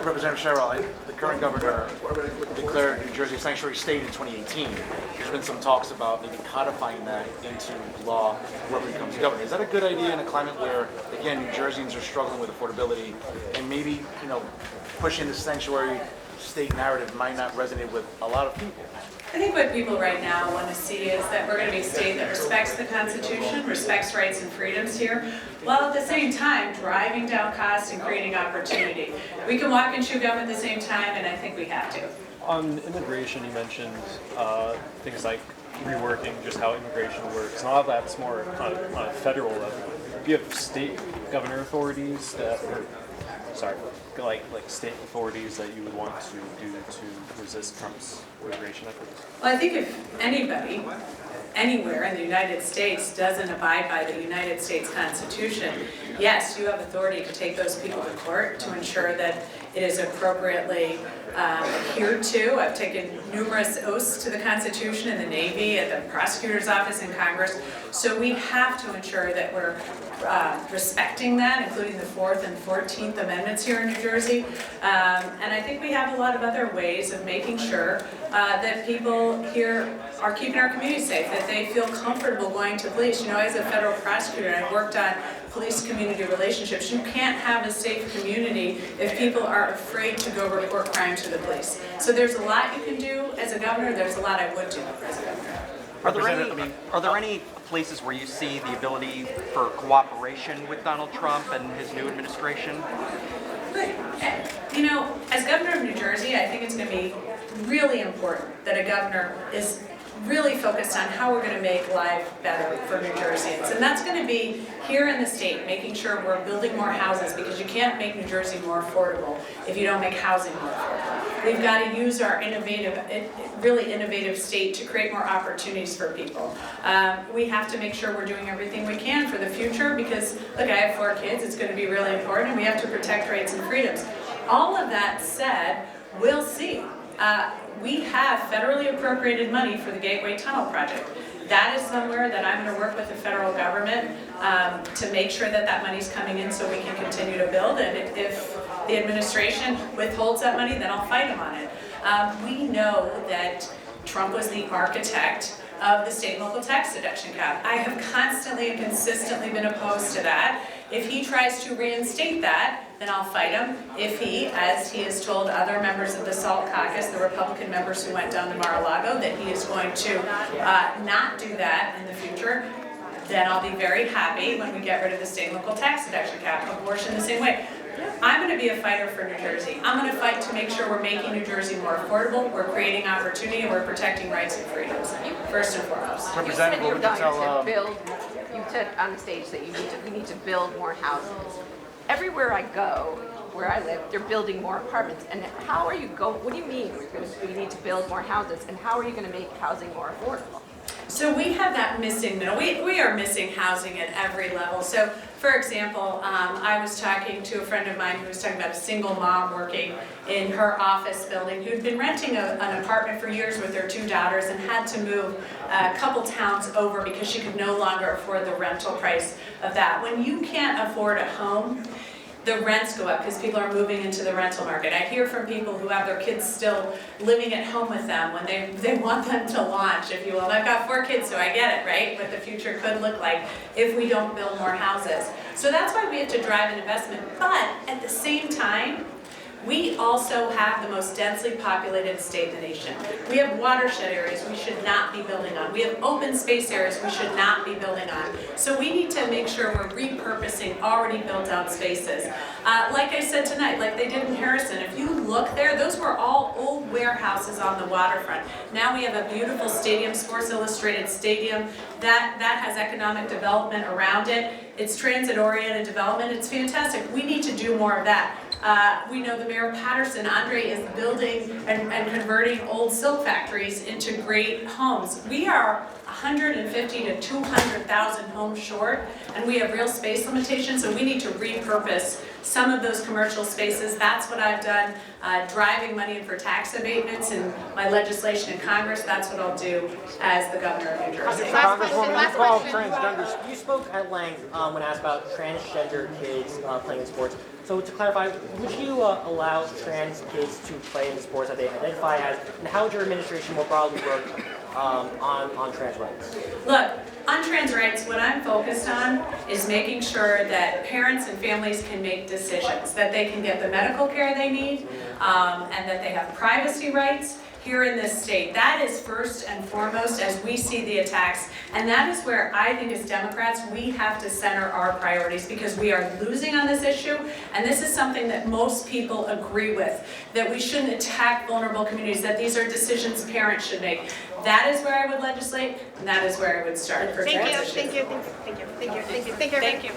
Representative Sherrill, the current governor declared New Jersey a sanctuary state in 2018. There's been some talks about maybe codifying that into law whoever becomes governor. Is that a good idea in a climate where, again, New Jerseyans are struggling with affordability, and maybe, pushing the sanctuary state narrative might not resonate with a lot of people? I think what people right now want to see is that we're going to be a state that respects the Constitution, respects rights and freedoms here, while at the same time driving down costs and creating opportunity. We can walk and chew gum at the same time, and I think we have to. On immigration, you mentioned things like reworking just how immigration works, and all of that's more on a federal level. Do you have state governor authorities that, like state authorities that you would want to do to resist Trump's immigration efforts? Well, I think if anybody, anywhere in the United States doesn't abide by the United States Constitution, yes, you have authority to take those people to court to ensure that it is appropriately adhered to. I've taken numerous oaths to the Constitution in the Navy, at the prosecutor's office in Congress. So we have to ensure that we're respecting that, including the 4th and 14th Amendments here in New Jersey. And I think we have a lot of other ways of making sure that people here are keeping our community safe, that they feel comfortable going to police. As a federal prosecutor, I worked on police-community relationships. You can't have a safe community if people are afraid to go report crime to the police. So there's a lot you can do as a governor. There's a lot I would do as a governor. Are there any places where you see the ability for cooperation with Donald Trump and his new administration? As governor of New Jersey, I think it's going to be really important that a governor is really focused on how we're going to make life better for New Jerseyans. And that's going to be here in the state, making sure we're building more houses, because you can't make New Jersey more affordable if you don't make housing more affordable. We've got to use our really innovative state to create more opportunities for people. We have to make sure we're doing everything we can for the future, because, look, I have 4 kids. It's going to be really important, and we have to protect rights and freedoms. All of that said, we'll see. We have federally appropriated money for the Gateway Tunnel project. That is somewhere that I'm going to work with the federal government to make sure that that money's coming in so we can continue to build. And if the administration withholds that money, then I'll fight them on it. We know that Trump was the architect of the state and local tax deduction cap. I have constantly and consistently been opposed to that. If he tries to reinstate that, then I'll fight him. If he, as he has told other members of the SALT caucus, the Republican members who went down to Mar-a-Lago, that he is going to not do that in the future, then I'll be very happy when we get rid of the state and local tax deduction cap. Abortion the same way. I'm going to be a fighter for New Jersey. I'm going to fight to make sure we're making New Jersey more affordable, we're creating opportunity, and we're protecting rights and freedoms, first and foremost. You said you're going to build, you said on the stage that we need to build more houses. Everywhere I go, where I live, they're building more apartments. And how are you what do you mean we need to build more houses, and how are you going to make housing more affordable? So we have that missing middle. We are missing housing at every level. So, for example, I was talking to a friend of mine who was talking about a single mom working in her office building who'd been renting an apartment for years with her 2 daughters and had to move a couple towns over because she could no longer afford the rental price of that. When you can't afford a home, the rents go up because people are moving into the rental market. I hear from people who have their kids still living at home with them when they want them to launch, if you will. And I've got 4 kids, so I get it, right? What the future could look like if we don't build more houses. So that's why we have to drive an investment. But at the same time, we also have the most densely populated state in the nation. We have watershed areas we should not be building on. We have open space areas we should not be building on. So we need to make sure we're repurposing already built out spaces. Like I said tonight, like they did in Harrison, if you look there, those were all old warehouses on the waterfront. Now we have a beautiful stadium, Sports Illustrated Stadium, that has economic development around it. It's transit-oriented development. It's fantastic. We need to do more of that. We know the mayor of Patterson, Andre, is building and converting old silk factories into great homes. We are 150 to 200,000 homes short, and we have real space limitations, so we need to repurpose some of those commercial spaces. That's what I've done, driving money in for tax abatements in my legislation in Congress. That's what I'll do as the governor of New Jersey. Congresswoman, you call transgenders. You spoke at length when asked about transgender kids playing in sports. So to clarify, would you allow trans kids to play in the sports that they identify as, and how would your administration more broadly work on trans rights? Look, on trans rights, what I'm focused on is making sure that parents and families can make decisions, that they can get the medical care they need, and that they have privacy rights here in this state. That is first and foremost as we see the attacks, and that is where I think as Democrats we have to center our priorities, because we are losing on this issue, and this is something that most people agree with, that we shouldn't attack vulnerable communities, that these are decisions parents should make. That is where I would legislate, and that is where I would start for trans issues. Thank you.